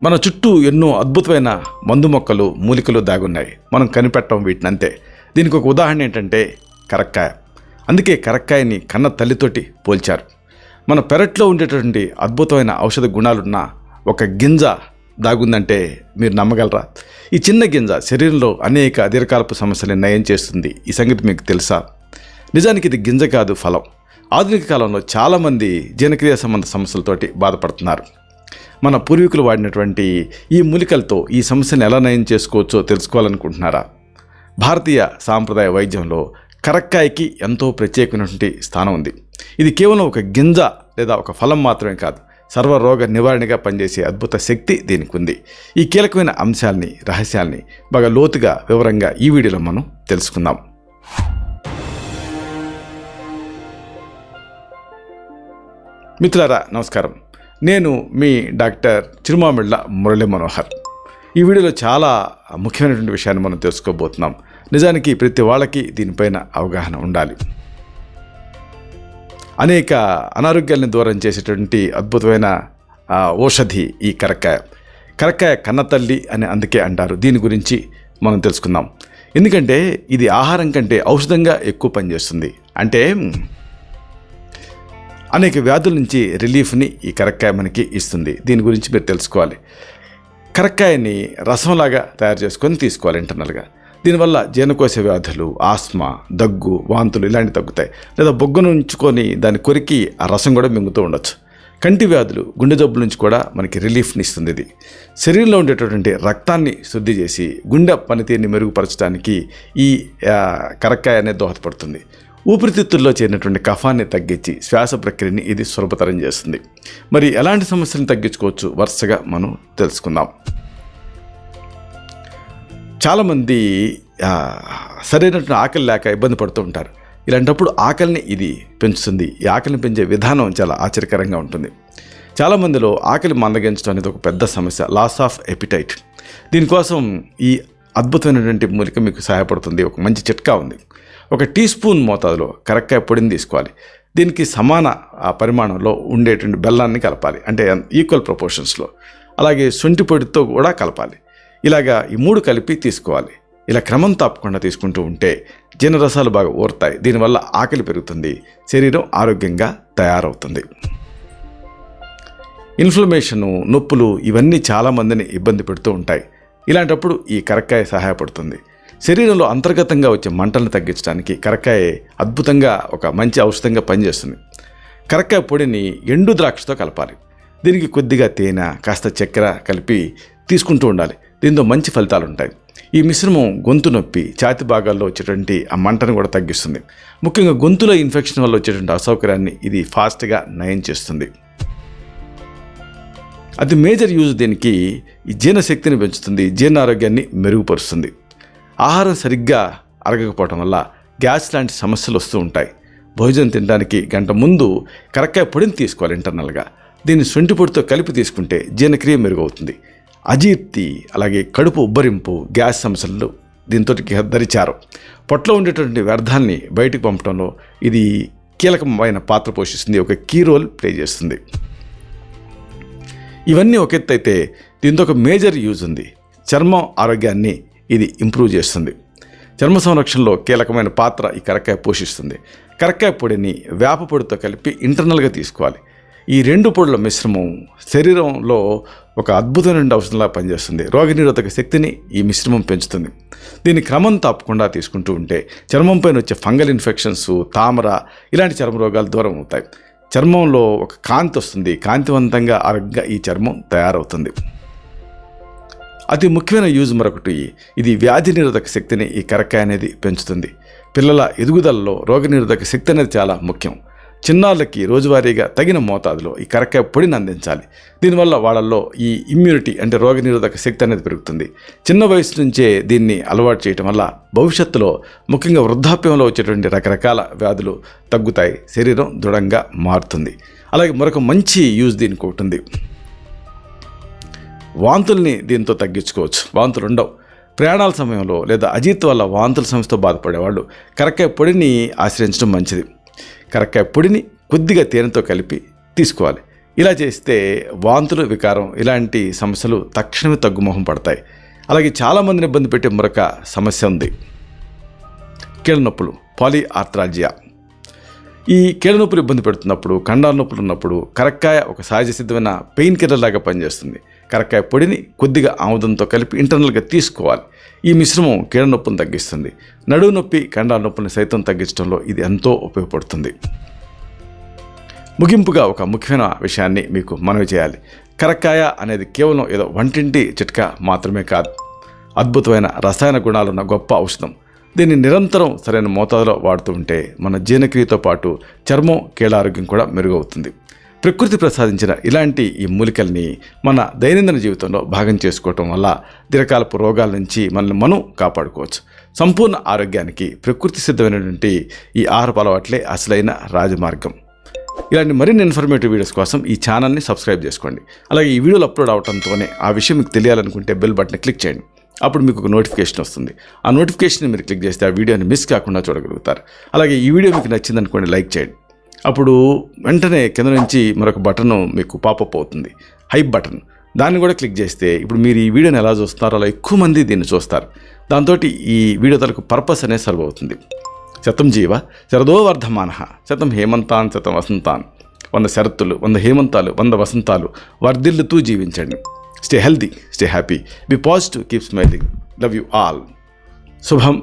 మన చుట్టూ ఎన్నో అద్భుతమైన మందు మొక్కలు మూలికలు దాగున్నాయి. మనం కనిపెట్టం వీటినంతే. దీనికి ఒక ఉదాహరణ ఏంటంటే కరక్కాయ. అందుకే కరక్కాయని కన్న తల్లితోటి పోల్చారు. మన పెరట్లో ఉండేటువంటి అద్భుతమైన ఔషధ గుణాలున్న ఒక గింజ దాగుందంటే మీరు నమ్మగలరా? ఈ చిన్న గింజ శరీరంలో అనేక దీర్ఘకాలపు సమస్యలను నయం చేస్తుంది. ఈ సంగతి మీకు తెలుసా? నిజానికి ఇది గింజ కాదు, ఫలం. ఆధునిక కాలంలో చాలామంది జీర్ణక్రియ సంబంధ సమస్యలతోటి బాధపడుతున్నారు. మన పూర్వీకులు వాడినటువంటి ఈ మూలికలతో ఈ సమస్యను ఎలా నయం చేసుకోవచ్చో తెలుసుకోవాలనుకుంటున్నారా? భారతీయ సాంప్రదాయ వైద్యంలో కరక్కాయకి ఎంతో ప్రత్యేకమైనటువంటి స్థానం ఉంది. ఇది కేవలం ఒక గింజ లేదా ఒక ఫలం మాత్రమే కాదు, సర్వరోగ నివారణగా పనిచేసే అద్భుత శక్తి దీనికి ఉంది. ఈ కీలకమైన అంశాలని, రహస్యాల్ని బాగా లోతుగా వివరంగా ఈ వీడియోలో మనం తెలుసుకుందాం. మిత్రులారా, నమస్కారం. నేను మీ డాక్టర్ చిరుమామిళ్ళ మురళీ మనోహర్. ఈ వీడియోలో చాలా ముఖ్యమైనటువంటి విషయాన్ని మనం తెలుసుకోబోతున్నాం. నిజానికి ప్రతి వాళ్ళకి దీనిపైన అవగాహన ఉండాలి. అనేక అనారోగ్యాలను దూరం చేసేటువంటి అద్భుతమైన ఔషధి ఈ కరక్కాయ. కరక్కాయ కన్నతల్లి అని అందుకే అంటారు. దీని గురించి మనం తెలుసుకుందాం. ఎందుకంటే ఇది ఆహారం కంటే ఔషధంగా ఎక్కువ పనిచేస్తుంది. అంటే అనేక వ్యాధుల నుంచి రిలీఫ్ని ఈ కరక్కాయ మనకి ఇస్తుంది. దీని గురించి మీరు తెలుసుకోవాలి. కరక్కాయని రసంలాగా తయారు చేసుకొని తీసుకోవాలి ఇంటర్నల్గా. దీనివల్ల జీర్ణకోశ వ్యాధులు, ఆస్మా, దగ్గు, వాంతులు ఇలాంటివి తగ్గుతాయి. లేదా బొగ్గను ఉంచుకొని దాన్ని కొరికి ఆ రసం కూడా మింగుతూ ఉండొచ్చు. కంటి వ్యాధులు, గుండె జబ్బుల నుంచి కూడా మనకి రిలీఫ్ని ఇస్తుంది. ఇది శరీరంలో ఉండేటటువంటి రక్తాన్ని శుద్ధి చేసి గుండె పనితీరుని మెరుగుపరచడానికి ఈ కరక్కాయ అనేది దోహదపడుతుంది. ఊపిరితిత్తుల్లో చేరినటువంటి కఫాన్ని తగ్గించి శ్వాస ప్రక్రియని ఇది సులభతరం చేస్తుంది. మరి ఎలాంటి సమస్యలను తగ్గించుకోవచ్చు వరుసగా మనం తెలుసుకుందాం. చాలామంది సరైనటువంటి ఆకలి లేక ఇబ్బంది పడుతూ ఉంటారు. ఇలాంటప్పుడు ఆకలిని ఇది పెంచుతుంది. ఈ ఆకలిని పెంచే విధానం చాలా ఆశ్చర్యకరంగా ఉంటుంది. చాలామందిలో ఆకలి మందగించడం అనేది ఒక పెద్ద సమస్య, లాస్ ఆఫ్ ఎపిటైట్. దీనికోసం ఈ అద్భుతమైనటువంటి మూలిక మీకు సహాయపడుతుంది. ఒక మంచి చిట్కా ఉంది. ఒక టీ స్పూన్ మోతాదులో కరక్కాయ పొడిని తీసుకోవాలి. దీనికి సమాన పరిమాణంలో ఉండేటువంటి బెల్లాన్ని కలపాలి, అంటే ఈక్వల్ ప్రపోర్షన్స్లో. అలాగే శొంఠి పొడితో కూడా కలపాలి. ఇలాగా ఈ 3 కలిపి తీసుకోవాలి. ఇలా క్రమం తప్పకుండా తీసుకుంటూ ఉంటే జీర్ణరసాలు బాగా ఊరుతాయి. దీనివల్ల ఆకలి పెరుగుతుంది, శరీరం ఆరోగ్యంగా తయారవుతుంది. ఇన్ఫ్లమేషను, నొప్పులు ఇవన్నీ చాలామందిని ఇబ్బంది పెడుతూ ఉంటాయి. ఇలాంటప్పుడు ఈ కరక్కాయ సహాయపడుతుంది. శరీరంలో అంతర్గతంగా వచ్చే మంటలను తగ్గించడానికి కరక్కాయ అద్భుతంగా ఒక మంచి ఔషధంగా పనిచేస్తుంది. కరక్కాయ పొడిని ఎండు ద్రాక్షతో కలపాలి. దీనికి కొద్దిగా తేనె, కాస్త చక్కెర కలిపి తీసుకుంటూ ఉండాలి. దీంతో మంచి ఫలితాలు ఉంటాయి. ఈ మిశ్రమం గొంతు నొప్పి, ఛాతి భాగాల్లో వచ్చేటువంటి ఆ మంటను కూడా తగ్గిస్తుంది. ముఖ్యంగా గొంతులో ఇన్ఫెక్షన్ వల్ల వచ్చేటువంటి అసౌకర్యాన్ని ఇది ఫాస్ట్గా నయం చేస్తుంది. అది మేజర్ యూజ్. దీనికి ఈ జీర్ణశక్తిని పెంచుతుంది, జీర్ణ ఆరోగ్యాన్ని మెరుగుపరుస్తుంది. ఆహారం సరిగ్గా అరగకపోవటం వల్ల గ్యాస్ లాంటి సమస్యలు వస్తూ ఉంటాయి. భోజనం తినడానికి గంట ముందు కరక్కాయ పొడిని తీసుకోవాలి ఇంటర్నల్గా. దీన్ని శొంఠి పొడితో కలిపి తీసుకుంటే జీర్ణక్రియ మెరుగవుతుంది. అజీర్తి, అలాగే కడుపు ఉబ్బరింపు, గ్యాస్ సమస్యలు దీంతో దరిచారు. పొట్టలో ఉండేటువంటి వ్యర్థాన్ని బయటికి పంపడంలో ఇది కీలకమైన పాత్ర పోషిస్తుంది, ఒక కీ రోల్ ప్లే చేస్తుంది. ఇవన్నీ ఒక ఎత్తు అయితే దీంతో ఒక మేజర్ యూజ్ ఉంది. చర్మం ఆరోగ్యాన్ని ఇది ఇంప్రూవ్ చేస్తుంది. చర్మ సంరక్షణలో కీలకమైన పాత్ర ఈ కరక్కాయ పోషిస్తుంది. కరక్కాయ పొడిని వేప పొడితో కలిపి ఇంటర్నల్గా తీసుకోవాలి. ఈ 2 పొడుల మిశ్రమం శరీరంలో ఒక అద్భుతమైన ఔషధంలా పనిచేస్తుంది. రోగనిరోధక శక్తిని ఈ మిశ్రమం పెంచుతుంది. దీన్ని క్రమం తప్పకుండా తీసుకుంటూ ఉంటే చర్మం పైన వచ్చే ఫంగల్ ఇన్ఫెక్షన్స్, తామర ఇలాంటి చర్మ రోగాలు దూరం అవుతాయి. చర్మంలో ఒక కాంతి వస్తుంది. కాంతివంతంగా ఆరోగ్యంగా ఈ చర్మం తయారవుతుంది. అతి ముఖ్యమైన యూజ్ మరొకటి, ఇది వ్యాధి నిరోధక శక్తిని ఈ కరక్కాయ అనేది పెంచుతుంది. పిల్లల ఎదుగుదలలో రోగనిరోధక శక్తి అనేది చాలా ముఖ్యం. చిన్నాళ్ళకి రోజువారీగా తగిన మోతాదులో ఈ కరక్కాయ పొడిని అందించాలి. దీనివల్ల వాళ్ళల్లో ఈ ఇమ్యూనిటీ అంటే రోగనిరోధక శక్తి అనేది పెరుగుతుంది. చిన్న వయసు నుంచే దీన్ని అలవాటు చేయటం వల్ల భవిష్యత్తులో ముఖ్యంగా వృద్ధాప్యంలో వచ్చేటువంటి రకరకాల వ్యాధులు తగ్గుతాయి. శరీరం దృఢంగా మారుతుంది. అలాగే మరొక మంచి యూజ్ దీనికి ఒకటి ఉంది. వాంతుల్ని దీంతో తగ్గించుకోవచ్చు. వాంతులు ఉండవు. ప్రయాణాల సమయంలో లేదా అజీర్తి వల్ల వాంతుల సమస్యతో బాధపడేవాళ్ళు కరక్కాయ పొడిని ఆశ్రయించడం మంచిది. కరక్కాయ పొడిని కొద్దిగా తేనెతో కలిపి తీసుకోవాలి. ఇలా చేస్తే వాంతులు, వికారం ఇలాంటి సమస్యలు తక్షణమే తగ్గుముఖం పడతాయి. అలాగే చాలామందిని ఇబ్బంది పెట్టే మరొక సమస్య ఉంది, కీళ్ళ నొప్పులు, పాలిఆర్థ్రాల్జియా. ఈ కీళ్ళ నొప్పులు ఇబ్బంది పెడుతున్నప్పుడు, కండాల నొప్పులు ఉన్నప్పుడు కరక్కాయ ఒక సహజ సిద్ధమైన పెయిన్ కిల్లర్ లాగా పనిచేస్తుంది. కరక్కాయ పొడిని కొద్దిగా ఆముదంతో కలిపి ఇంటర్నల్గా తీసుకోవాలి. ఈ మిశ్రమం కీళ్ళ నొప్పులను తగ్గిస్తుంది. నడుము నొప్పి, కండాల నొప్పులను సైతం తగ్గించడంలో ఇది ఎంతో ఉపయోగపడుతుంది. ముగింపుగా ఒక ముఖ్యమైన విషయాన్ని మీకు మనవి చేయాలి. కరక్కాయ అనేది కేవలం ఏదో వంటింటి చిట్కా మాత్రమే కాదు, అద్భుతమైన రసాయన గుణాలున్న గొప్ప ఔషధం. దీన్ని నిరంతరం సరైన మోతాదులో వాడుతూ ఉంటే మన జీర్ణక్రియతో పాటు చర్మం, కీళ్ళ ఆరోగ్యం కూడా మెరుగవుతుంది. ప్రకృతి ప్రసాదించిన ఇలాంటి ఈ మూలికల్ని మన దైనందిన జీవితంలో భాగం చేసుకోవటం వల్ల దీర్ఘకాలపు రోగాల నుంచి మనల్ని మనం కాపాడుకోవచ్చు. సంపూర్ణ ఆరోగ్యానికి ప్రకృతి సిద్ధమైనటువంటి ఈ ఆహారపు అలవాట్లే అసలైన రాజమార్గం. ఇలాంటి మరిన్ని ఇన్ఫర్మేటివ్ వీడియోస్ కోసం ఈ ఛానల్ని సబ్స్క్రైబ్ చేసుకోండి. అలాగే ఈ వీడియోలు అప్లోడ్ అవడంతోనే ఆ విషయం మీకు తెలియాలనుకుంటే బెల్ బటన్ క్లిక్ చేయండి. అప్పుడు మీకు ఒక నోటిఫికేషన్ వస్తుంది. ఆ నోటిఫికేషన్ మీరు క్లిక్ చేస్తే ఆ వీడియోని మిస్ కాకుండా చూడగలుగుతారు. అలాగే ఈ వీడియో మీకు నచ్చిందనుకోండి, లైక్ చేయండి. అప్పుడు వెంటనే కింద నుంచి మరొక బటన్ మీకు పాపప్ అవుతుంది, హైప్ బటన్. దాన్ని కూడా క్లిక్ చేస్తే ఇప్పుడు మీరు ఈ వీడియోని ఎలా చూస్తారో అలా ఎక్కువ మంది దీన్ని చూస్తారు. దాంతో ఈ వీడియో తలకు పర్పస్ అనేది సర్వ్ అవుతుంది. శతం జీవ శరదో వర్ధమాన, శతం హేమంతాన్ శతం వసంతాన్. 100 శరత్తులు, 100 హేమంతాలు, 100 వసంతాలు వర్ధిల్లుతూ జీవించండి. Stay healthy, stay happy, be positive, keep smiling. Love you all. శుభం.